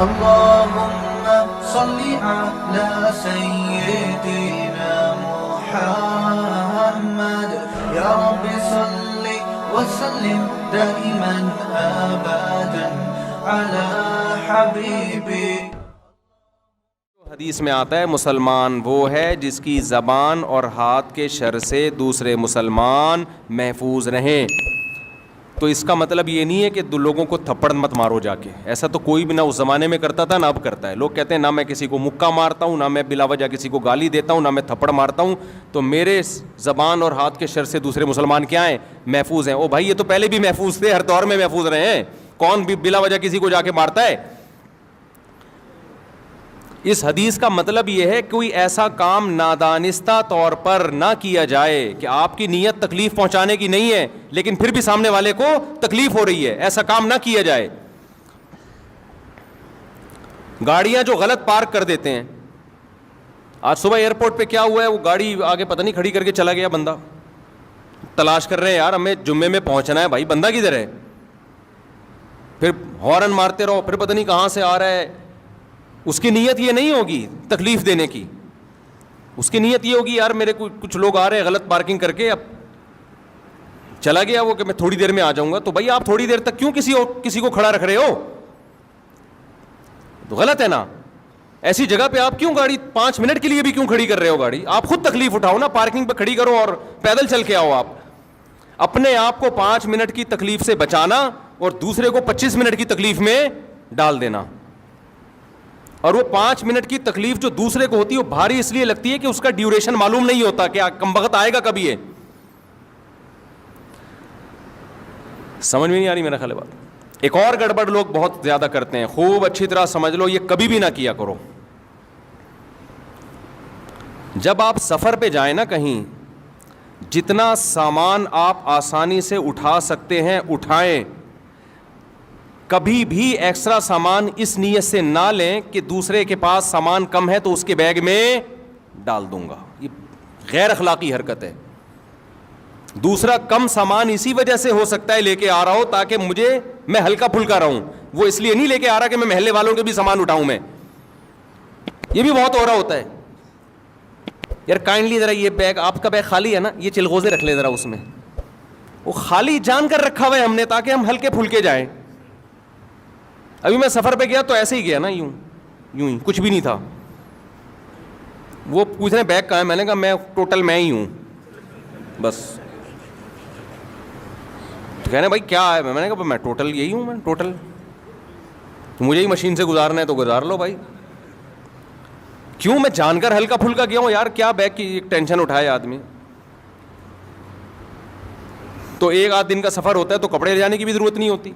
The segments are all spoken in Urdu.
اللهم صل على سيدنا محمد يا رب صل وسلم دائما ابدا على حبيبي. حدیث میں آتا ہے مسلمان وہ ہے جس کی زبان اور ہاتھ کے شر سے دوسرے مسلمان محفوظ رہیں. تو اس کا مطلب یہ نہیں ہے کہ لوگوں کو تھپڑ مت مارو جا کے. ایسا تو کوئی بھی نہ اس زمانے میں کرتا تھا نہ اب کرتا ہے. لوگ کہتے ہیں نہ میں کسی کو مکہ مارتا ہوں, نہ میں بلا وجہ کسی کو گالی دیتا ہوں, نہ میں تھپڑ مارتا ہوں. تو میرے زبان اور ہاتھ کے شر سے دوسرے مسلمان کیا ہیں؟ محفوظ ہیں. او بھائی یہ تو پہلے بھی محفوظ تھے, ہر دور میں محفوظ رہے ہیں. کون بھی بلا وجہ کسی کو جا کے مارتا ہے؟ اس حدیث کا مطلب یہ ہے کوئی ایسا کام نادانستہ طور پر نہ کیا جائے کہ آپ کی نیت تکلیف پہنچانے کی نہیں ہے لیکن پھر بھی سامنے والے کو تکلیف ہو رہی ہے. ایسا کام نہ کیا جائے. گاڑیاں جو غلط پارک کر دیتے ہیں, آج صبح ایئرپورٹ پہ کیا ہوا ہے, وہ گاڑی آگے پتہ نہیں کھڑی کر کے چلا گیا بندہ. تلاش کر رہے ہیں یار ہمیں جمعے میں پہنچنا ہے, بھائی بندہ کدھر ہے؟ پھر ہارن مارتے رہو, پھر پتہ نہیں کہاں سے آ رہا ہے. اس کی نیت یہ نہیں ہوگی تکلیف دینے کی, اس کی نیت یہ ہوگی یار میرے کچھ لوگ آ رہے ہیں غلط پارکنگ کر کے, اب چلا گیا وہ کہ میں تھوڑی دیر میں آ جاؤں گا. تو بھائی آپ تھوڑی دیر تک کیوں کسی کو کھڑا رکھ رہے ہو؟ تو غلط ہے نا. ایسی جگہ پہ آپ کیوں گاڑی 5 منٹ کے لیے بھی کیوں کھڑی کر رہے ہو گاڑی؟ آپ خود تکلیف اٹھاؤ نا, پارکنگ پہ کھڑی کرو اور پیدل چل کے آؤ. آپ اپنے آپ کو 5 منٹ کی تکلیف سے بچانا اور دوسرے کو 25 منٹ کی تکلیف میں ڈال دینا. اور وہ 5 منٹ کی تکلیف جو دوسرے کو ہوتی ہے وہ بھاری اس لیے لگتی ہے کہ اس کا ڈیوریشن معلوم نہیں ہوتا کہ کم وقت آئے گا کبھی. ہے سمجھ میں نہیں آ رہی میرا خیال ہے بات. ایک اور گڑبڑ لوگ بہت زیادہ کرتے ہیں, خوب اچھی طرح سمجھ لو, یہ کبھی بھی نہ کیا کرو. جب آپ سفر پہ جائیں نا کہیں, جتنا سامان آپ آسانی سے اٹھا سکتے ہیں اٹھائیں. کبھی بھی ایکسٹرا سامان اس نیت سے نہ لیں کہ دوسرے کے پاس سامان کم ہے تو اس کے بیگ میں ڈال دوں گا. یہ غیر اخلاقی حرکت ہے. دوسرا کم سامان اسی وجہ سے ہو سکتا ہے لے کے آ رہا ہو تاکہ میں ہلکا پھلکا رہوں. وہ اس لیے نہیں لے کے آ رہا کہ میں محلے والوں کے بھی سامان اٹھاؤں. میں یہ بھی بہت ہو رہا ہوتا ہے. یار کائنڈلی ذرا یہ بیگ, آپ کا بیگ خالی ہے نا, یہ چلغوزے رکھ لیں ذرا اس میں. وہ خالی جان کر رکھا ہوا ہے ہم نے تاکہ ہم ہلکے پھلکے جائیں. ابھی میں سفر پہ گیا تو ایسے ہی گیا نا, یوں ہی کچھ بھی نہیں تھا. وہ پوچھ رہے بیگ کہاں ہے, میں نے کہا میں ٹوٹل میں ہی ہوں بس. تو کہہ رہے بھائی کیا ہے, میں نے کہا میں ٹوٹل یہی ہوں, میں ٹوٹل مجھے ہی مشین سے گزارنا ہے تو گزار لو بھائی. کیوں میں جان کر ہلکا پھلکا گیا ہوں یار, کیا بیگ کی ٹینشن اٹھائے آدمی. تو 1-8 دن کا سفر ہوتا ہے تو کپڑے لے جانے کی بھی ضرورت نہیں ہوتی.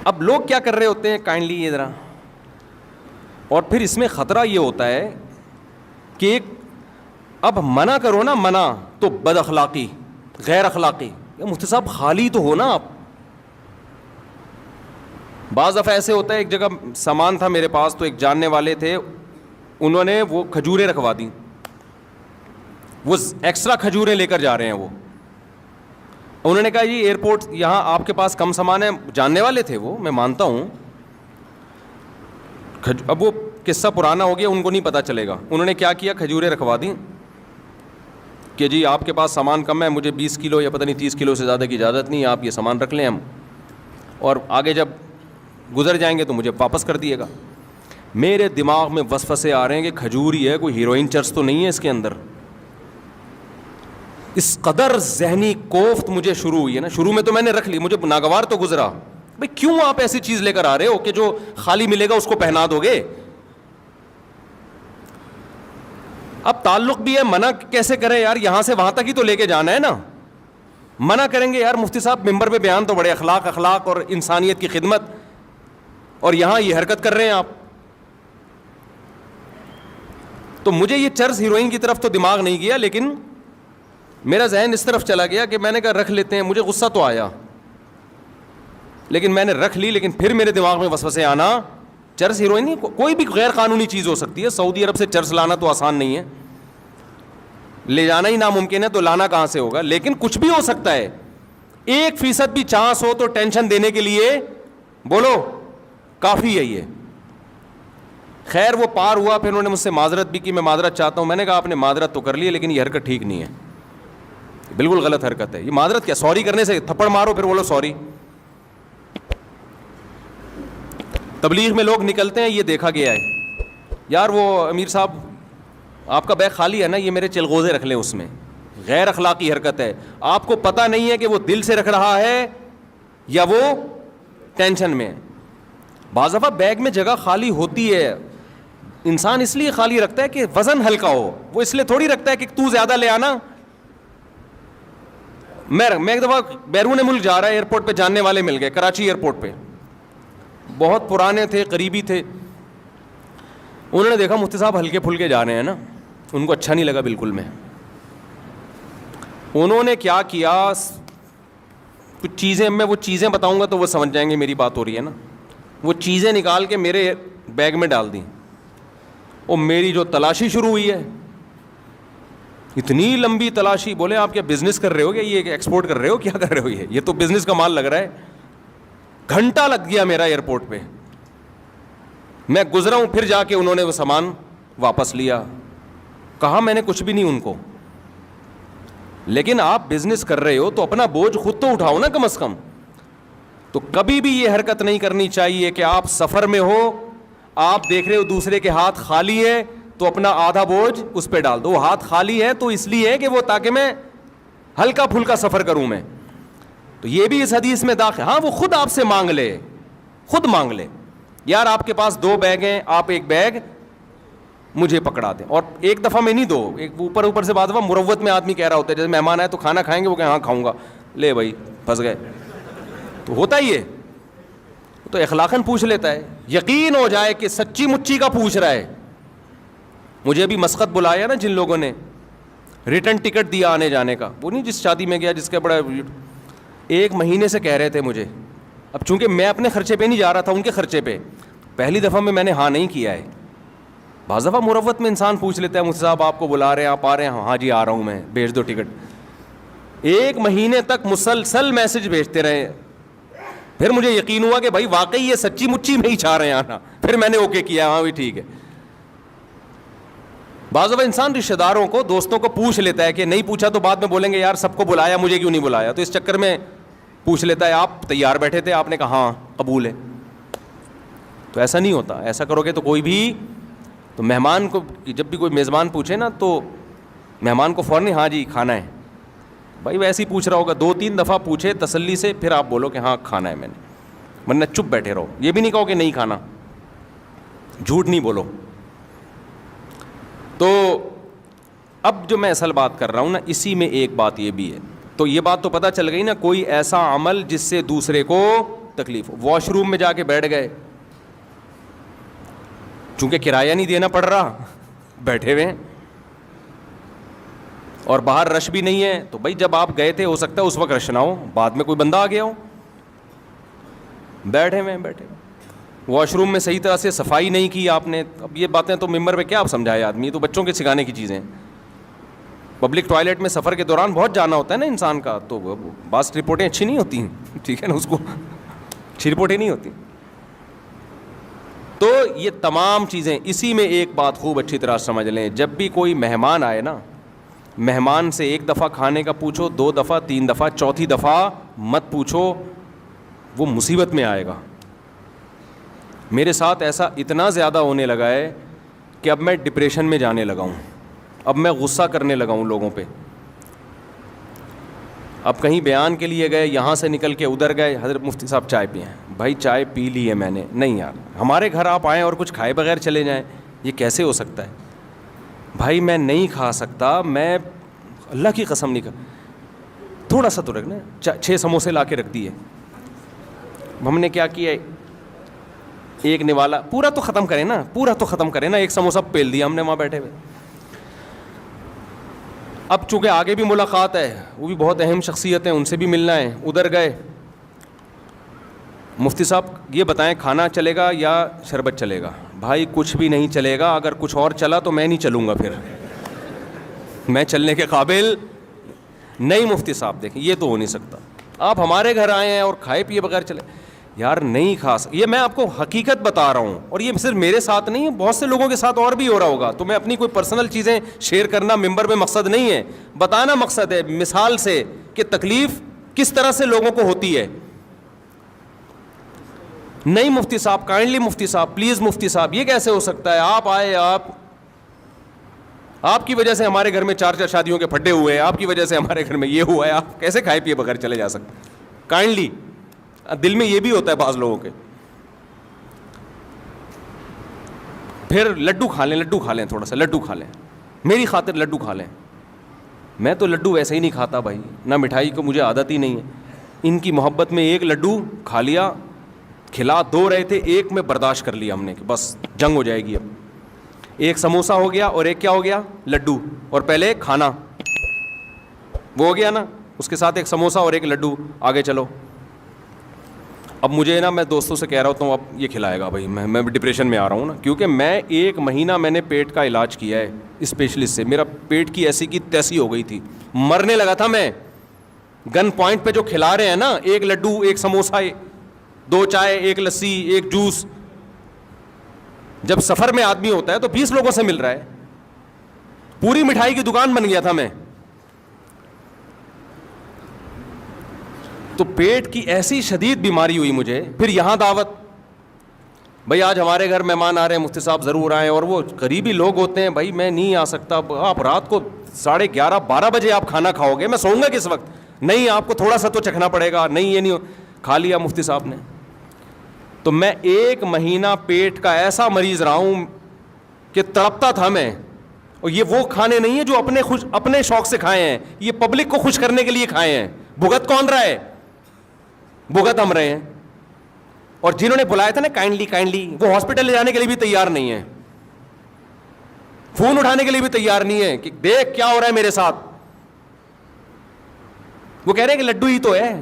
اب لوگ کیا کر رہے ہوتے ہیں کائنڈلی یہ ذرا, اور پھر اس میں خطرہ یہ ہوتا ہے کہ اب منع کرو نا, منع تو بد اخلاقی, غیر اخلاقی. مفتی صاحب خالی تو ہو نا آپ. بعض دفعہ ایسے ہوتا ہے, ایک جگہ سامان تھا میرے پاس تو ایک جاننے والے تھے, انہوں نے وہ کھجوریں رکھوا دیں. وہ ایکسٹرا کھجوریں لے کر جا رہے ہیں. وہ انہوں نے کہا جی ایئرپورٹ یہاں آپ کے پاس کم سامان ہے. جاننے والے تھے وہ, میں مانتا ہوں. اب وہ قصہ پرانا ہو گیا, ان کو نہیں پتہ چلے گا. انہوں نے کیا کیا, کھجوریں رکھوا دیں کہ جی آپ کے پاس سامان کم ہے, مجھے 20 کلو یا پتہ نہیں 30 کلو سے زیادہ کی اجازت نہیں, آپ یہ سامان رکھ لیں ہم, اور آگے جب گزر جائیں گے تو مجھے واپس کر دیے گا. میرے دماغ میں وسوسے آ رہے ہیں کہ کھجور ہی ہے, کوئی ہیروئن چرس تو نہیں ہے اس کے اندر. اس قدر ذہنی کوفت مجھے شروع ہوئی ہے نا. شروع میں تو میں نے رکھ لی, مجھے ناگوار تو گزرا. بھائی کیوں آپ ایسی چیز لے کر آ رہے ہو کہ جو خالی ملے گا اس کو پہنا دو گے؟ اب تعلق بھی ہے, منع کیسے کریں یار, یہاں سے وہاں تک ہی تو لے کے جانا ہے نا. منع کریں گے یار مفتی صاحب ممبر پہ بیان تو بڑے اخلاق اور انسانیت کی خدمت, اور یہاں یہ حرکت کر رہے ہیں آپ. تو مجھے یہ چرس ہیروئن کی طرف تو دماغ نہیں گیا, لیکن میرا ذہن اس طرف چلا گیا کہ میں نے کہا رکھ لیتے ہیں. مجھے غصہ تو آیا لیکن میں نے رکھ لی. لیکن پھر میرے دماغ میں وسوسے آنا, چرس ہیروئن نہیں, کوئی بھی غیر قانونی چیز ہو سکتی ہے. سعودی عرب سے چرس لانا تو آسان نہیں ہے, لے جانا ہی ناممکن ہے, تو لانا کہاں سے ہوگا. لیکن کچھ بھی ہو سکتا ہے. 1% بھی چانس ہو تو ٹینشن دینے کے لیے بولو کافی ہے یہ. خیر وہ پار ہوا, پھر انہوں نے مجھ سے معذرت بھی کی, میں معذرت چاہتا ہوں. میں نے کہا آپ نے معذرت تو کر لی ہے لیکن یہ حرکت ٹھیک نہیں ہے, بالکل غلط حرکت ہے. یہ معذرت کیا, سوری کرنے سے تھپڑ مارو پھر بولو سوری. تبلیغ میں لوگ نکلتے ہیں, یہ دیکھا گیا ہے یار وہ امیر صاحب آپ کا بیگ خالی ہے نا, یہ میرے چلغوزے رکھ لیں اس میں. غیر اخلاقی حرکت ہے. آپ کو پتہ نہیں ہے کہ وہ دل سے رکھ رہا ہے یا وہ ٹینشن میں. بعض دفعہ بیگ میں جگہ خالی ہوتی ہے, انسان اس لیے خالی رکھتا ہے کہ وزن ہلکا ہو, وہ اس لیے تھوڑی رکھتا ہے کہ تو زیادہ لے آنا. میں ایک دفعہ بیرون ملک جا رہا ہے, ایئرپورٹ پہ جاننے والے مل گئے, کراچی ایئرپورٹ پہ, بہت پرانے تھے, قریبی تھے. انہوں نے دیکھا مفتی صاحب ہلکے پھلکے جا رہے ہیں نا, ان کو اچھا نہیں لگا بالکل. میں انہوں نے کیا کیا, کچھ چیزیں, میں وہ چیزیں بتاؤں گا تو وہ سمجھ جائیں گے میری بات ہو رہی ہے نا. وہ چیزیں نکال کے میرے بیگ میں ڈال دیں, اور میری جو تلاشی شروع ہوئی ہے, اتنی لمبی تلاشی. بولے آپ کیا بزنس کر رہے ہو, کیا یہ ایکسپورٹ کر رہے ہو, کیا کر رہے ہو, یہ تو بزنس کا مال لگ رہا ہے. گھنٹہ لگ گیا میرا ایئرپورٹ پہ. میں گزرا ہوں, پھر جا کے انہوں نے وہ سامان واپس لیا. کہا میں نے کچھ بھی نہیں ان کو, لیکن آپ بزنس کر رہے ہو تو اپنا بوجھ خود تو اٹھاؤ نا کم از کم. تو کبھی بھی یہ حرکت نہیں کرنی چاہیے کہ آپ سفر میں ہو, آپ دیکھ رہے ہو دوسرے کے ہاتھ خالی ہے تو اپنا آدھا بوجھ اس پہ ڈال دو. وہ ہاتھ خالی ہے تو اس لیے ہے کہ وہ تاکہ میں ہلکا پھلکا سفر کروں میں. تو یہ بھی اس حدیث میں داخل. ہاں وہ خود آپ سے مانگ لے, خود مانگ لے, یار آپ کے پاس 2 بیگ ہیں, آپ ایک بیگ مجھے پکڑا دیں. اور ایک دفعہ میں نہیں, 2 ایک اوپر سے. بعد دفعہ مروت میں آدمی کہہ رہا ہوتا ہے, جیسے مہمان آئے تو کھانا کھائیں گے, وہ کہ ہاں کھاؤں گا, لے بھائی پھنس گئے. تو ہوتا ہی ہے, تو اخلاقاً پوچھ لیتا ہے, یقین ہو جائے کہ سچی مچی کا پوچھ رہا ہے. مجھے ابھی مسقط بلایا نا جن لوگوں نے, ریٹرن ٹکٹ دیا آنے جانے کا, وہ نہیں جس شادی میں گیا جس کا بڑا 1 مہینے سے کہہ رہے تھے مجھے. اب چونکہ میں اپنے خرچے پہ نہیں جا رہا تھا, ان کے خرچے پہ, پہلی دفعہ میں نے ہاں نہیں کیا ہے. بعض دفعہ مروت میں انسان پوچھ لیتا ہے, مجھ سے صاحب آپ کو بلا رہے ہیں, آپ آ رہے ہیں, ہاں جی آ رہا ہوں میں, بھیج دو ٹکٹ. 1 مہینے تک مسلسل میسج بھیجتے رہے. پھر مجھے یقین ہوا کہ بھائی واقعی یہ سچی مچی میں ہی چاہ رہے ہیں آنا. پھر میں نے اوکے کیا, ہاں بھی ٹھیک ہے. بعض دفعہ انسان رشتہ داروں کو, دوستوں کو پوچھ لیتا ہے کہ نہیں پوچھا تو بعد میں بولیں گے یار سب کو بلایا, مجھے کیوں نہیں بلایا. تو اس چکر میں پوچھ لیتا ہے, آپ تیار بیٹھے تھے, آپ نے کہا ہاں قبول ہے. تو ایسا نہیں ہوتا. ایسا کرو گے تو کوئی بھی, تو مہمان کو جب بھی کوئی میزبان پوچھے نا تو مہمان کو فوراً ہاں جی کھانا ہے. بھائی ویسے ہی پوچھ رہا ہوگا, 2-3 دفعہ پوچھے تسلی سے, پھر آپ بولو کہ ہاں کھانا ہے میں نے, ورنہ چپ بیٹھے رہو. یہ بھی نہیں کہو کہ نہیں کھانا, جھوٹ نہیں بولو. تو اب جو میں اصل بات کر رہا ہوں نا, اسی میں ایک بات یہ بھی ہے. تو یہ بات تو پتہ چل گئی نا, کوئی ایسا عمل جس سے دوسرے کو تکلیف ہو. واش روم میں جا کے بیٹھ گئے, چونکہ کرایہ نہیں دینا پڑ رہا, بیٹھے ہوئے ہیں, اور باہر رش بھی نہیں ہے, تو بھائی جب آپ گئے تھے ہو سکتا ہے اس وقت رش نہ ہو, بعد میں کوئی بندہ آ گیا ہو, بیٹھے ہوئے. واش روم میں صحیح طرح سے صفائی نہیں کی آپ نے. اب یہ باتیں تو ممبر پہ کیا آپ سمجھائے آدمی, تو بچوں کے سکھانے کی چیزیں. پبلک ٹوائلٹ میں سفر کے دوران بہت جانا ہوتا ہے نا انسان کا, تو بعض رپورٹیں اچھی نہیں ہوتی ہیں, ٹھیک ہے نا, اس کو اچھی رپورٹیں نہیں ہوتی. تو یہ تمام چیزیں, اسی میں ایک بات خوب اچھی طرح سمجھ لیں, جب بھی کوئی مہمان آئے نا, مہمان سے 1 دفعہ کھانے کا پوچھو, 2 دفعہ, 3 دفعہ, 4تھی دفعہ مت پوچھو, وہ مصیبت میں آئے گا. میرے ساتھ ایسا اتنا زیادہ ہونے لگا ہے کہ اب میں ڈپریشن میں جانے لگا ہوں, اب میں غصہ کرنے لگا ہوں لوگوں پہ. اب کہیں بیان کے لیے گئے, یہاں سے نکل کے ادھر گئے, حضرت مفتی صاحب چائے پئیں. بھائی چائے پی لی ہے میں نے. نہیں یار, ہمارے گھر آپ آئیں اور کچھ کھائے بغیر چلے جائیں, یہ کیسے ہو سکتا ہے؟ بھائی میں نہیں کھا سکتا, میں اللہ کی قسم نہیں کھا. تھوڑا سا تو رکھنا, 6 سموسے لا کے رکھ دیے. ہم نے کیا کیا, ایک نوالا, پورا تو ختم کریں نا, پورا تو ختم کریں نا, 1 سموسہ پیل دیا ہم نے وہاں بیٹھے ہوئے. اب چونکہ آگے بھی ملاقات ہے, وہ بھی بہت اہم شخصیت ہیں, ان سے بھی ملنا ہے. ادھر گئے, مفتی صاحب یہ بتائیں کھانا چلے گا یا شربت چلے گا؟ بھائی کچھ بھی نہیں چلے گا, اگر کچھ اور چلا تو میں نہیں چلوں گا, پھر میں چلنے کے قابل نہیں. مفتی صاحب دیکھیں یہ تو ہو نہیں سکتا. آپ ہمارے گھر آئے ہیں اور کھائے پیے بغیر چلے. یار نہیں کھا سکتے. یہ میں آپ کو حقیقت بتا رہا ہوں, اور یہ صرف میرے ساتھ نہیں ہے, بہت سے لوگوں کے ساتھ اور بھی ہو رہا ہوگا. تو میں اپنی کوئی پرسنل چیزیں شیئر کرنا ممبر میں مقصد نہیں ہے, بتانا مقصد ہے مثال سے کہ تکلیف کس طرح سے لوگوں کو ہوتی ہے. نہیں مفتی صاحب, کائنڈلی مفتی صاحب, پلیز مفتی صاحب, یہ کیسے ہو سکتا ہے؟ آپ آئے, آپ کی وجہ سے ہمارے گھر میں 4 شادیوں کے پھڈے ہوئے ہیں, آپ کی وجہ سے ہمارے گھر میں یہ ہوا ہے, آپ کیسے کھائے پیے بغیر چلے جا سکتے؟ کائنڈلی دل میں یہ بھی ہوتا ہے بعض لوگوں کے. پھر لڈو کھا لیں, تھوڑا سا لڈو کھا لیں, میری خاطر لڈو کھا لیں. میں تو لڈو ویسے ہی نہیں کھاتا بھائی, نہ مٹھائی کو مجھے عادت ہی نہیں ہے. ان کی محبت میں ایک لڈو کھا لیا, کھلا 2 رہے تھے, ایک میں برداشت کر لیا ہم نے کہ بس جنگ ہو جائے گی. اب ایک سموسا ہو گیا اور ایک کیا ہو گیا؟ لڈو. اور پہلے کھانا وہ ہو گیا نا, اس کے ساتھ ایک سموسا اور ایک لڈو, آگے چلو. اب مجھے نا, میں دوستوں سے کہہ رہا ہوتا ہوں اب یہ کھلائے گا بھائی, میں ڈپریشن میں آ رہا ہوں نا, کیونکہ میں 1 مہینہ میں نے پیٹ کا علاج کیا ہے اسپیشلسٹ سے. میرا پیٹ کی ایسی کی تیسی ہو گئی تھی, مرنے لگا تھا میں. گن پوائنٹ پہ جو کھلا رہے ہیں نا, 1 لڈو, 1 سموسا, 2 چائے, 1 لسی, 1 جوس. جب سفر میں آدمی ہوتا ہے تو 20 لوگوں سے مل رہا ہے, پوری مٹھائی کی دکان بن گیا تھا میں. تو پیٹ کی ایسی شدید بیماری ہوئی مجھے. پھر یہاں دعوت, بھائی آج ہمارے گھر مہمان آ رہے ہیں, مفتی صاحب ضرور آئیں, اور وہ قریبی لوگ ہوتے ہیں. بھائی میں نہیں آ سکتا, آپ رات کو 11:30 12 بجے آپ کھانا کھاؤ گے, میں سوؤں گا کس وقت؟ نہیں, آپ کو تھوڑا سا تو چکھنا پڑے گا. نہیں یہ نہیں, کھا لیا مفتی صاحب نے. تو میں 1 مہینہ پیٹ کا ایسا مریض رہا ہوں کہ تڑپتا تھا میں. اور یہ وہ کھانے نہیں ہیں جو اپنے شوق سے کھائے ہیں, یہ پبلک کو خوش کرنے کے لیے کھائے ہیں. بھگت کون رہا ہے؟ بھگت ہم رہے ہیں. اور جنہوں نے بلایا تھا نا کائنڈلی, وہ ہاسپٹل لے جانے کے لیے بھی تیار نہیں ہے, فون اٹھانے کے لیے بھی تیار نہیں ہے کہ دیکھ کیا ہو رہا ہے میرے ساتھ. وہ کہہ رہے ہیں کہ لڈو ہی تو ہے.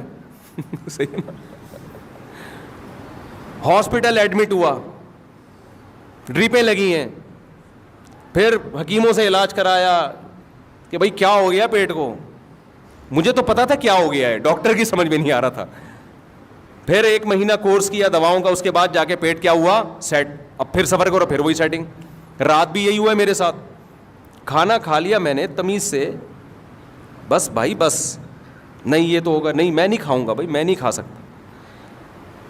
ہاسپٹل ایڈمٹ ہوا, ڈریپیں لگی ہیں, پھر حکیموں سے علاج کرایا کہ بھائی کیا ہو گیا پیٹ کو. مجھے تو پتا تھا کیا ہو گیا ہے, ڈاکٹر کی سمجھ میں نہیں آ رہا تھا. پھر 1 مہینہ کورس کیا دواؤں کا, اس کے بعد جا کے پیٹ کیا ہوا؟ سیٹ. اب پھر سفر کرو, پھر وہی سیٹنگ. رات بھی یہی ہوا ہے میرے ساتھ. کھانا کھا لیا میں نے تمیز سے, بس بھائی بس, نہیں یہ تو ہوگا, نہیں میں نہیں کھاؤں گا بھائی, میں نہیں کھا سکتا.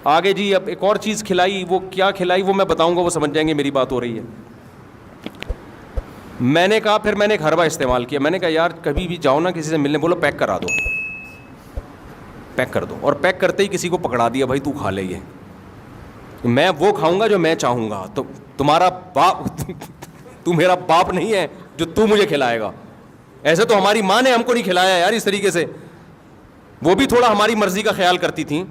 آگے جی اب ایک اور چیز کھلائی, وہ کیا کھلائی وہ میں بتاؤں گا, وہ سمجھ جائیں گے میری بات ہو رہی ہے. میں نے کہا, پھر میں نے ایک حربہ استعمال کیا. میں نے کہا یار کبھی بھی جاؤ نا کسی سے ملنے, بولو پیک کرا دو, پیک کر دو. اور پیک کرتے ہی کسی کو پکڑا دیا, بھائی تو کھا لے, یہ میں وہ کھاؤں گا جو میں چاہوں گا. تو تمہارا باپ تو میرا باپ نہیں ہے جو تو مجھے کھلائے گا. ایسے تو ہماری ماں نے ہم کو نہیں کھلایا یار اس طریقے سے, وہ بھی تھوڑا ہماری مرضی کا خیال کرتی تھیں.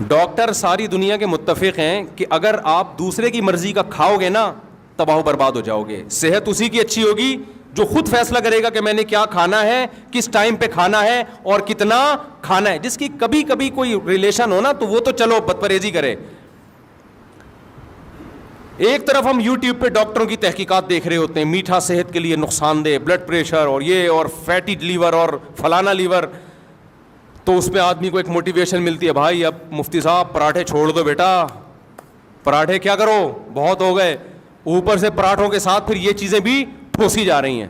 ڈاکٹر ساری دنیا کے متفق ہیں کہ اگر آپ دوسرے کی مرضی کا کھاؤ گے نا, تباہ و برباد ہو جاؤ گے. صحت اسی کی اچھی ہوگی جو خود فیصلہ کرے گا کہ میں نے کیا کھانا ہے, کس ٹائم پہ کھانا ہے اور کتنا کھانا ہے. جس کی کبھی کبھی کوئی ریلیشن ہو نا, تو وہ تو چلو بد پرہیزی کرے. ایک طرف ہم یوٹیوب پہ ڈاکٹروں کی تحقیقات دیکھ رہے ہوتے ہیں, میٹھا صحت کے لیے نقصان دہ, بلڈ پریشر اور یہ اور فیٹی لیور اور فلانا لیور. تو اس میں آدمی کو ایک موٹیویشن ملتی ہے, بھائی اب مفتی صاحب پراٹھے چھوڑ دو بیٹا, پراٹھے کیا کرو, بہت ہو گئے. اوپر سے پراٹھوں کے ساتھ پھر یہ چیزیں بھی ٹھوسی جا رہی ہیں.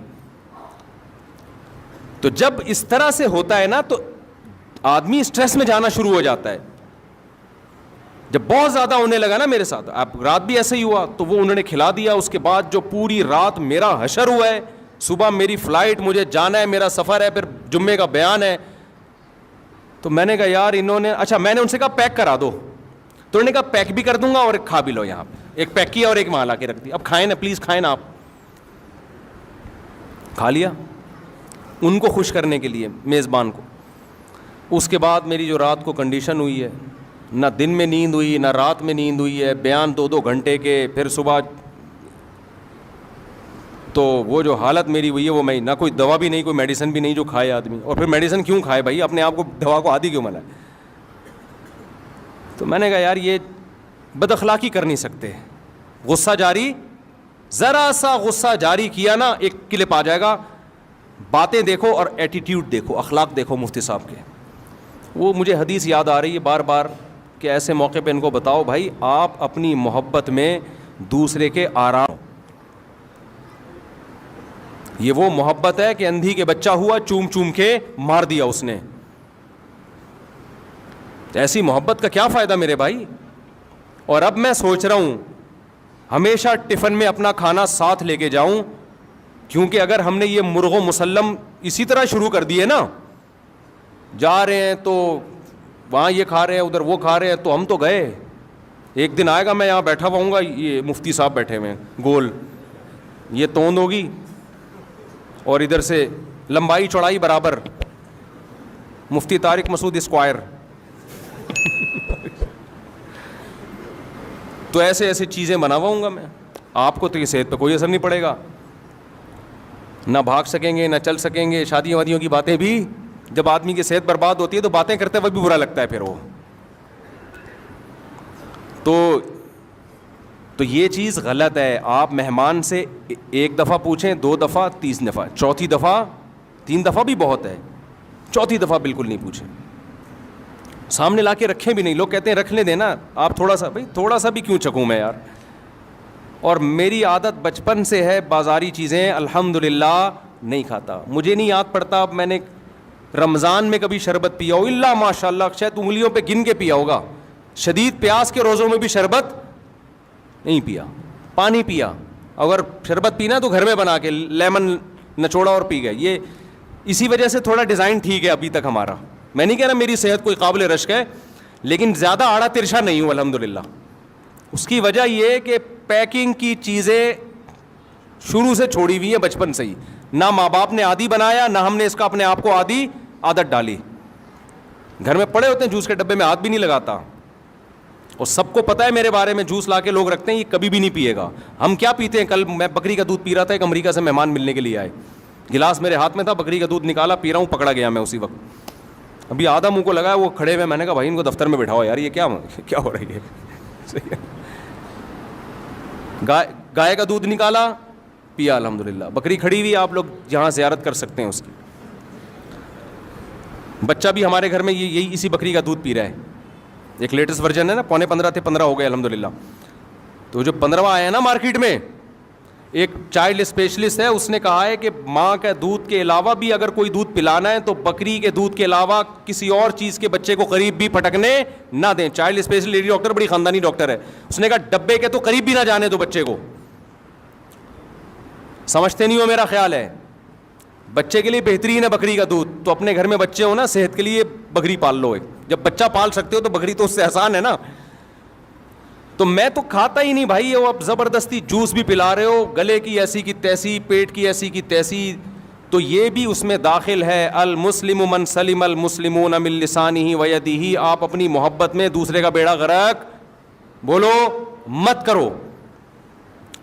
تو جب اس طرح سے ہوتا ہے نا, تو آدمی اسٹریس میں جانا شروع ہو جاتا ہے. جب بہت زیادہ ہونے لگا نا میرے ساتھ, اب رات بھی ایسے ہی ہوا, تو وہ انہوں نے کھلا دیا. اس کے بعد جو پوری رات میرا حشر ہوا ہے, صبح میری فلائٹ, مجھے جانا ہے, میرا سفر ہے, پھر جمعے کا بیان ہے. تو میں نے کہا یار انہوں نے, اچھا میں نے ان سے کہا پیک کرا دو, تو انہوں نے کہا پیک بھی کر دوں گا اور ایک کھا بھی لو. یہاں پہ ایک پیک کیا اور ایک وہاں لا کے رکھ دی. اب کھائیں نا پلیز, کھائیں نا آپ. کھا لیا ان کو خوش کرنے کے لیے, میزبان کو. اس کے بعد میری جو رات کو کنڈیشن ہوئی ہے, نہ دن میں نیند ہوئی نہ رات میں نیند ہوئی ہے, بیان 2 گھنٹے کے, پھر صبح. تو وہ جو حالت میری ہوئی ہے وہ میں, نہ کوئی دوا بھی نہیں, کوئی میڈیسن بھی نہیں جو کھائے آدمی. اور پھر میڈیسن کیوں کھائے بھائی, اپنے آپ کو دوا کو عادی کیوں بنائے. تو میں نے کہا یار یہ بد اخلاقی کر نہیں سکتے. غصہ جاری, ذرا سا غصہ جاری کیا نا, ایک کلپ آ جائے گا, باتیں دیکھو اور ایٹیٹیوڈ دیکھو, اخلاق دیکھو مفتی صاحب کے. وہ مجھے حدیث یاد آ رہی ہے بار بار کہ ایسے موقع پہ ان کو بتاؤ بھائی آپ اپنی محبت میں دوسرے کے آرام, یہ وہ محبت ہے کہ اندھی کے بچہ ہوا چوم چوم کے مار دیا اس نے, ایسی محبت کا کیا فائدہ میرے بھائی. اور اب میں سوچ رہا ہوں ہمیشہ ٹفن میں اپنا کھانا ساتھ لے کے جاؤں, کیونکہ اگر ہم نے یہ مرغ و مسلم اسی طرح شروع کر دیے نا, جا رہے ہیں تو وہاں یہ کھا رہے ہیں ادھر وہ کھا رہے ہیں, تو ہم تو گئے. ایک دن آئے گا میں یہاں بیٹھا ہوا ہوں گا, یہ مفتی صاحب بیٹھے ہوئے ہیں گول, یہ توند ہوگی اور ادھر سے لمبائی چوڑائی برابر, مفتی طارق مسعود اسکوائر. تو ایسے ایسے چیزیں بناواؤں گا میں. آپ کو تو یہ صحت پہ کوئی اثر نہیں پڑے گا, نہ بھاگ سکیں گے نہ چل سکیں گے. شادی وادیوں کی باتیں بھی جب آدمی کی صحت برباد ہوتی ہے تو باتیں کرتے ہوئے بھی برا لگتا ہے پھر وہ. تو یہ چیز غلط ہے. آپ مہمان سے ایک دفعہ پوچھیں, 2 دفعہ, 3 دفعہ, چوتھی دفعہ, 3 دفعہ بھی بہت ہے, چوتھی دفعہ بالکل نہیں پوچھیں. سامنے لا کے رکھیں بھی نہیں. لوگ کہتے ہیں رکھ لیں دینا آپ تھوڑا سا, بھائی تھوڑا سا بھی کیوں چکوں میں یار. اور میری عادت بچپن سے ہے بازاری چیزیں الحمدللہ نہیں کھاتا. مجھے نہیں یاد پڑتا اب میں نے رمضان میں کبھی شربت پیا ہو, اللہ ماشاء اللہ شاید انگلیوں پہ گن کے پیا ہوگا. شدید پیاس کے روزوں میں بھی شربت نہیں پیا, پانی پیا. اگر شربت پینا تو گھر میں بنا کے لیمن نچوڑا اور پی گئے. یہ اسی وجہ سے تھوڑا ڈیزائن ٹھیک ہے ابھی تک ہمارا. میں نہیں کہہ رہا میری صحت کوئی قابل رشک ہے, لیکن زیادہ آڑا ترشا نہیں ہوں الحمدللہ. اس کی وجہ یہ کہ پیکنگ کی چیزیں شروع سے چھوڑی ہوئی ہیں بچپن سے ہی. نہ ماں باپ نے عادی بنایا, نہ ہم نے اس کا اپنے آپ کو عادت ڈالی. گھر میں پڑے ہوتے ہیں جوس کے ڈبے میں ہاتھ بھی نہیں لگاتا, اور سب کو پتہ ہے میرے بارے میں جوس لا کے لوگ رکھتے ہیں یہ کبھی بھی نہیں پیے گا. ہم کیا پیتے ہیں, کل میں بکری کا دودھ پی رہا تھا, ایک امریکہ سے مہمان ملنے کے لیے آئے, گلاس میرے ہاتھ میں تھا, بکری کا دودھ نکالا, پی رہا ہوں, پکڑا گیا میں اسی وقت. ابھی آدھا منہ کو لگا, وہ کھڑے ہوئے, میں نے کہا بھائی ان کو دفتر میں بٹھاؤ یار, یہ کیا ہو رہی ہے. صحیح ہے. گائے کا دودھ نکالا, پیا الحمدللہ. بکری کھڑی ہوئی, آپ لوگ جہاں زیارت کر سکتے ہیں اس کی. بچہ بھی ہمارے گھر میں یہی اسی بکری کا دودھ پی رہا ہے. ایک لیٹسٹ ورژن ہے نا, 15.5 تھے 15 ہو گئے الحمدللہ. تو جو 15واں آیا نا مارکیٹ میں, ایک چائلڈ اسپیشلسٹ ہے, اس نے کہا ہے کہ ماں کے دودھ کے علاوہ بھی اگر کوئی دودھ پلانا ہے تو بکری کے دودھ کے علاوہ کسی اور چیز کے بچے کو قریب بھی پھٹکنے نہ دیں. چائلڈ اسپیشلسٹ لیڈی ڈاکٹر, بڑی خاندانی ڈاکٹر ہے, اس نے کہا ڈبے کے تو قریب بھی نہ جانے دو بچے کو. سمجھتے نہیں ہو میرا خیال ہے, بچے کے لیے بہترین ہے بکری کا دودھ. تو اپنے گھر میں بچے ہو نا, صحت کے لیے بکری پال لو. ایک جب بچہ پال سکتے ہو تو بکری تو اس سے آسان ہے نا. تو میں تو کھاتا ہی نہیں بھائی. وہ اب زبردستی جوس بھی پلا رہے ہو, گلے کی ایسی کی تیسی, پیٹ کی ایسی کی تیسی, تو یہ بھی اس میں داخل ہے. المسلم من سلم المسلمون من لسانہ و یدہ. آپ اپنی محبت میں دوسرے کا بیڑا غرق بولو مت کرو.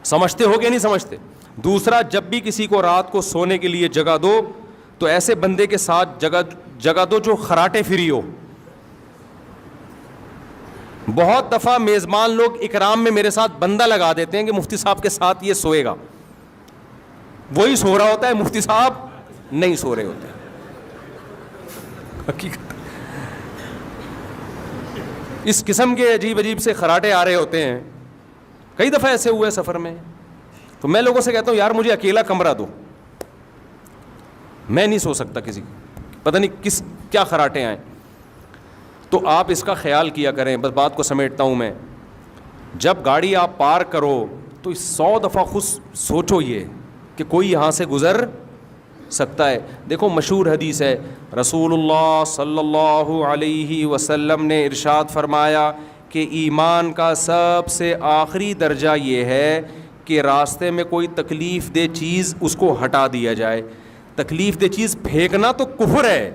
سمجھتے ہو کہ نہیں سمجھتے؟ دوسرا, جب بھی کسی کو رات کو سونے کے لیے جگہ دو تو ایسے بندے کے ساتھ جگہ دو جو خراٹے فری ہو. بہت دفعہ میزبان لوگ اکرام میں میرے ساتھ بندہ لگا دیتے ہیں کہ مفتی صاحب کے ساتھ یہ سوئے گا. وہی سو رہا ہوتا ہے, مفتی صاحب نہیں سو رہے ہوتے. حقیقت اس قسم کے عجیب عجیب سے خراٹے آ رہے ہوتے ہیں. کئی دفعہ ایسے ہوئے سفر میں. تو میں لوگوں سے کہتا ہوں یار مجھے اکیلا کمرہ دو, میں نہیں سو سکتا کسی, پتہ نہیں کیا خراٹے آئیں. تو آپ اس کا خیال کیا کریں. بس بات کو سمیٹتا ہوں میں. جب گاڑی آپ پارک کرو تو 100 دفعہ خود سوچو یہ کہ کوئی یہاں سے گزر سکتا ہے. دیکھو مشہور حدیث ہے, رسول اللہ صلی اللہ علیہ وسلم نے ارشاد فرمایا کہ ایمان کا سب سے آخری درجہ یہ ہے کہ راستے میں کوئی تکلیف دہ چیز اس کو ہٹا دیا جائے. تکلیف دہ چیز پھینکنا تو کفر ہے.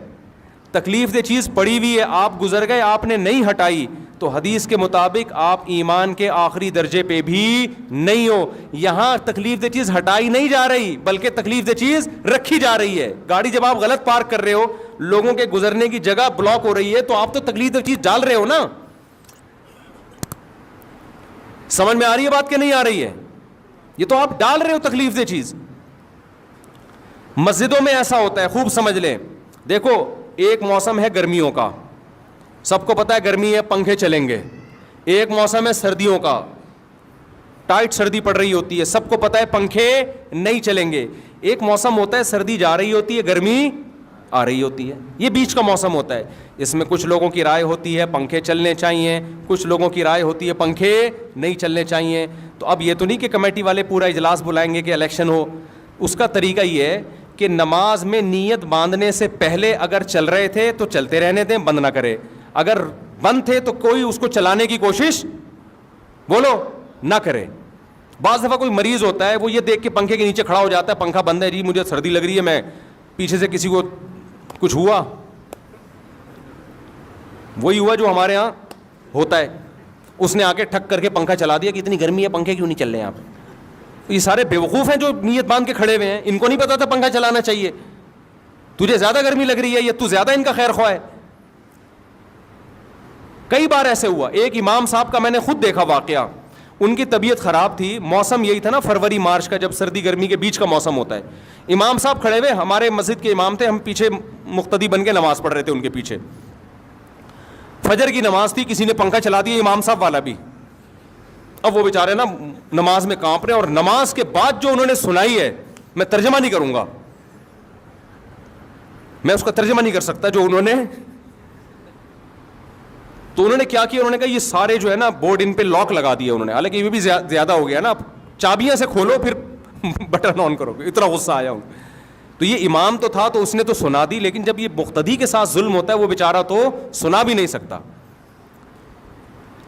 تکلیف دہ چیز پڑی ہوئی ہے, آپ گزر گئے, آپ نے نہیں ہٹائی, تو حدیث کے مطابق آپ ایمان کے آخری درجے پہ بھی نہیں ہو. یہاں تکلیف دہ چیز ہٹائی نہیں جا رہی بلکہ تکلیف دہ چیز رکھی جا رہی ہے. گاڑی جب آپ غلط پارک کر رہے ہو, لوگوں کے گزرنے کی جگہ بلاک ہو رہی ہے, تو آپ تو تکلیف دہ چیز ڈال رہے ہو نا. سمجھ میں آ رہی ہے بات کہ نہیں آ رہی ہے؟ یہ تو آپ ڈال رہے ہو تکلیف دہ چیز. مسجدوں میں ایسا ہوتا ہے, خوب سمجھ لیں. دیکھو ایک موسم ہے گرمیوں کا, سب کو پتہ ہے گرمی ہے, پنکھے چلیں گے. ایک موسم ہے سردیوں کا, ٹائٹ سردی پڑ رہی ہوتی ہے, سب کو پتہ ہے پنکھے نہیں چلیں گے. ایک موسم ہوتا ہے سردی جا رہی ہوتی ہے, گرمی آ رہی ہوتی ہے, یہ بیچ کا موسم ہوتا ہے. اس میں کچھ لوگوں کی رائے ہوتی ہے پنکھے چلنے چاہیے, کچھ لوگوں کی رائے ہوتی ہے پنکھے نہیں چلنے چاہیے. تو اب یہ تو نہیں کہ کمیٹی والے پورا اجلاس بلائیں گے کہ الیکشن ہو. اس کا طریقہ یہ ہے کہ نماز میں نیت باندھنے سے پہلے اگر چل رہے تھے تو چلتے رہنے دیں, بند نہ کرے. اگر بند تھے تو کوئی اس کو چلانے کی کوشش بولو نہ کرے. بعض دفعہ کوئی مریض ہوتا ہے, وہ یہ دیکھ کے پنکھے کے نیچے کھڑا ہو جاتا ہے, پنکھا بند ہے جی مجھے سردی لگ رہی ہے, میں پیچھے سے کسی کو کچھ ہوا, وہی ہوا جو ہمارے ہاں ہوتا ہے, اس نے آ کے ٹھک کر کے پنکھا چلا دیا کہ اتنی گرمی ہے پنکھے کیوں نہیں چل رہے ہیں آپ. یہ سارے بیوقوف ہیں جو نیت باندھ کے کھڑے ہوئے ہیں, ان کو نہیں پتا تھا پنکھا چلانا چاہیے. تجھے زیادہ گرمی لگ رہی ہے یا تو زیادہ ان کا خیر خواہ ہے. کئی بار ایسے ہوا. ایک امام صاحب کا میں نے خود دیکھا واقعہ, ان کی طبیعت خراب تھی, موسم یہی تھا نا فروری مارچ کا, جب سردی گرمی کے بیچ کا موسم ہوتا ہے. امام صاحب کھڑے ہوئے, ہمارے مسجد کے امام تھے, ہم پیچھے مقتدی بن کے نماز پڑھ رہے تھے ان کے پیچھے. فجر کی نماز تھی, کسی نے پنکھا چلا دیا, امام صاحب والا بھی. اب وہ بیچارے نا نماز میں کانپ رہے ہیں, اور نماز کے بعد جو انہوں نے سنائی ہے میں ترجمہ نہیں کروں گا, میں اس کا ترجمہ نہیں کر سکتا جو انہوں نے. تو انہوں نے کیا کیا, انہوں نے کہا یہ سارے جو ہے نا بورڈ ان پہ لاک لگا دیا انہوں نے, حالانکہ یہ بھی زیادہ ہو گیا نا, چابیاں سے کھولو پھر بٹن آن کرو, اتنا غصہ آیا. تو یہ امام تو تھا تو اس نے تو سنا دی, لیکن جب یہ مقتدی کے ساتھ ظلم ہوتا ہے وہ بیچارہ تو سنا بھی نہیں سکتا.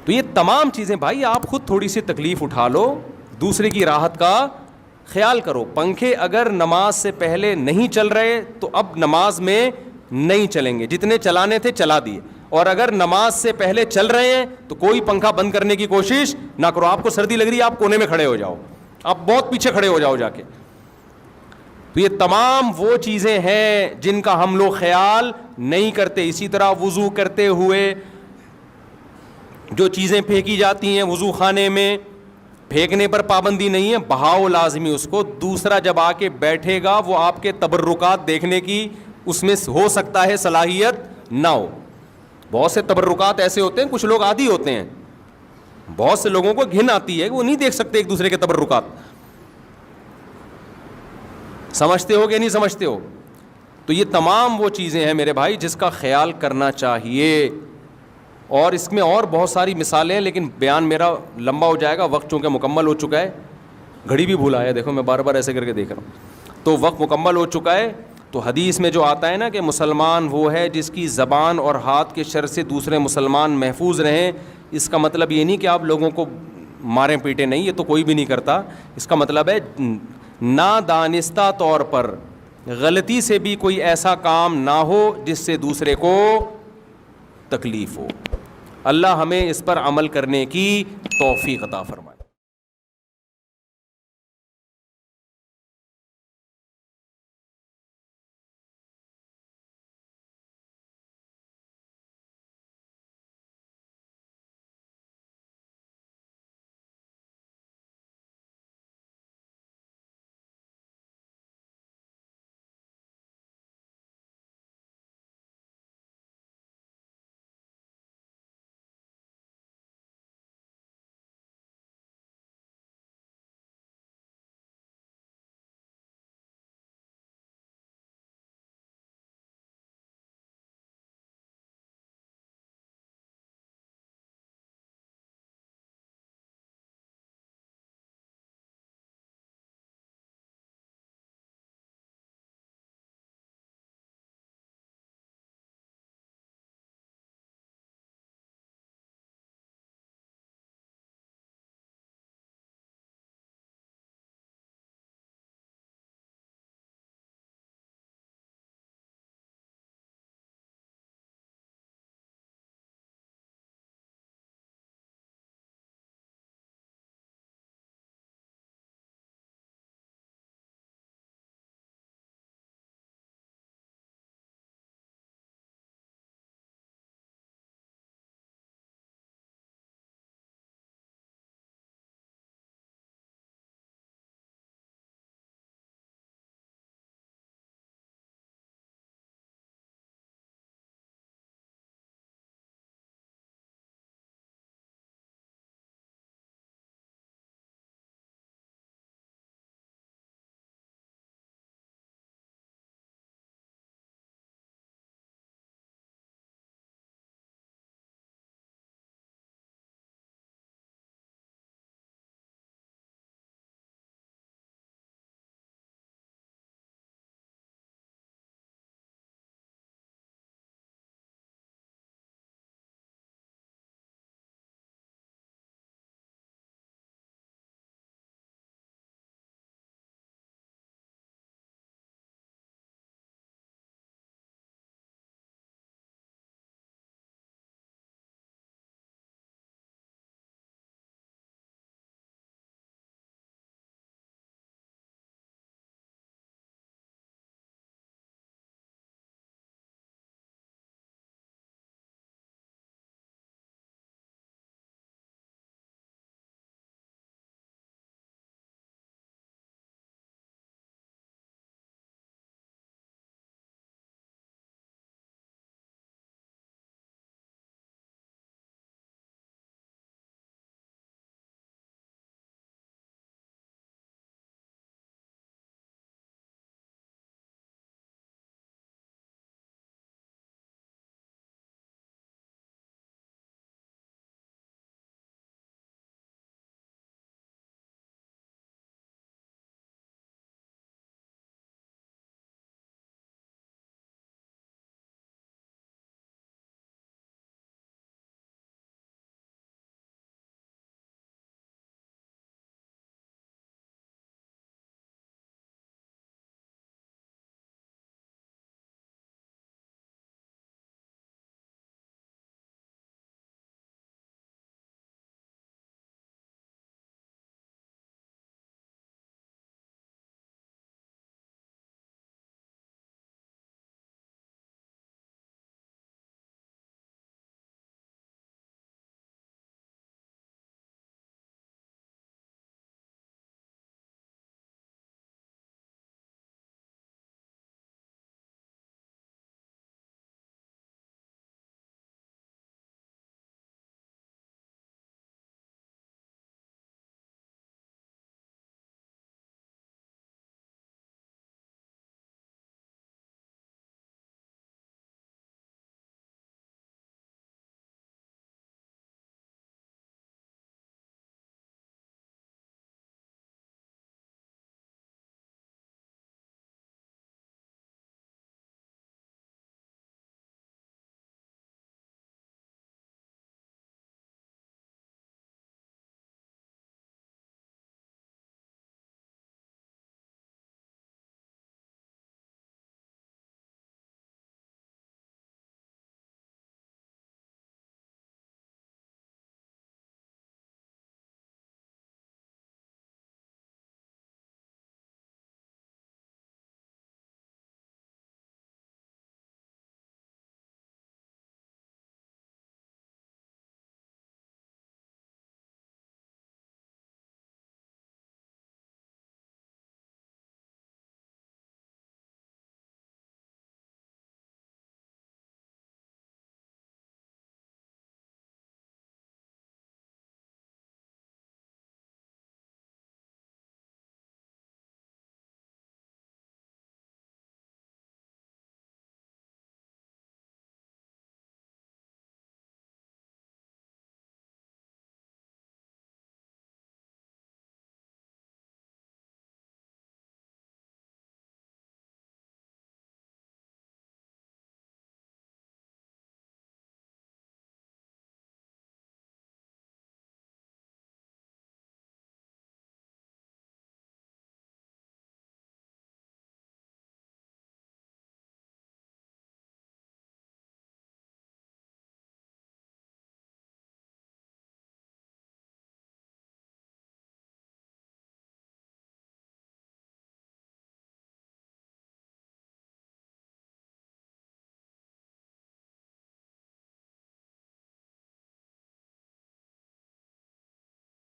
تو یہ تمام چیزیں بھائی آپ خود تھوڑی سی تکلیف اٹھا لو, دوسرے کی راحت کا خیال کرو. پنکھے اگر نماز سے پہلے نہیں چل رہے تو اب نماز میں نہیں چلیں گے, جتنے چلانے تھے چلا دیے. اور اگر نماز سے پہلے چل رہے ہیں تو کوئی پنکھا بند کرنے کی کوشش نہ کرو. آپ کو سردی لگ رہی ہے, آپ کونے میں کھڑے ہو جاؤ, آپ بہت پیچھے کھڑے ہو جاؤ جا کے. تو یہ تمام وہ چیزیں ہیں جن کا ہم لوگ خیال نہیں کرتے. اسی طرح وضو کرتے ہوئے جو چیزیں پھینکی جاتی ہیں وضو خانے میں, پھینکنے پر پابندی نہیں ہے, بہاؤ لازمی اس کو. دوسرا جب آ کے بیٹھے گا وہ آپ کے تبرکات دیکھنے کی اس میں ہو سکتا ہے صلاحیت نہ ہو. بہت سے تبرکات ایسے ہوتے ہیں, کچھ لوگ عادی ہوتے ہیں, بہت سے لوگوں کو گھن آتی ہے, وہ نہیں دیکھ سکتے ایک دوسرے کے تبرکات. سمجھتے ہو کہ نہیں سمجھتے ہو؟ تو یہ تمام وہ چیزیں ہیں میرے بھائی جس کا خیال کرنا چاہیے. اور اس میں اور بہت ساری مثالیں ہیں, لیکن بیان میرا لمبا ہو جائے گا, وقت چونکہ مکمل ہو چکا ہے. گھڑی بھی بھولا ہے, دیکھو میں بار بار ایسے کر کے دیکھ رہا ہوں, تو وقت مکمل ہو چکا ہے. تو حدیث میں جو آتا ہے نا کہ مسلمان وہ ہے جس کی زبان اور ہاتھ کے شر سے دوسرے مسلمان محفوظ رہیں, اس کا مطلب یہ نہیں کہ آپ لوگوں کو ماریں پیٹیں, نہیں, یہ تو کوئی بھی نہیں کرتا. اس کا مطلب ہے نادانستہ طور پر غلطی سے بھی کوئی ایسا کام نہ ہو جس سے دوسرے کو تکلیف ہو. اللہ ہمیں اس پر عمل کرنے کی توفیق عطا فرمائے.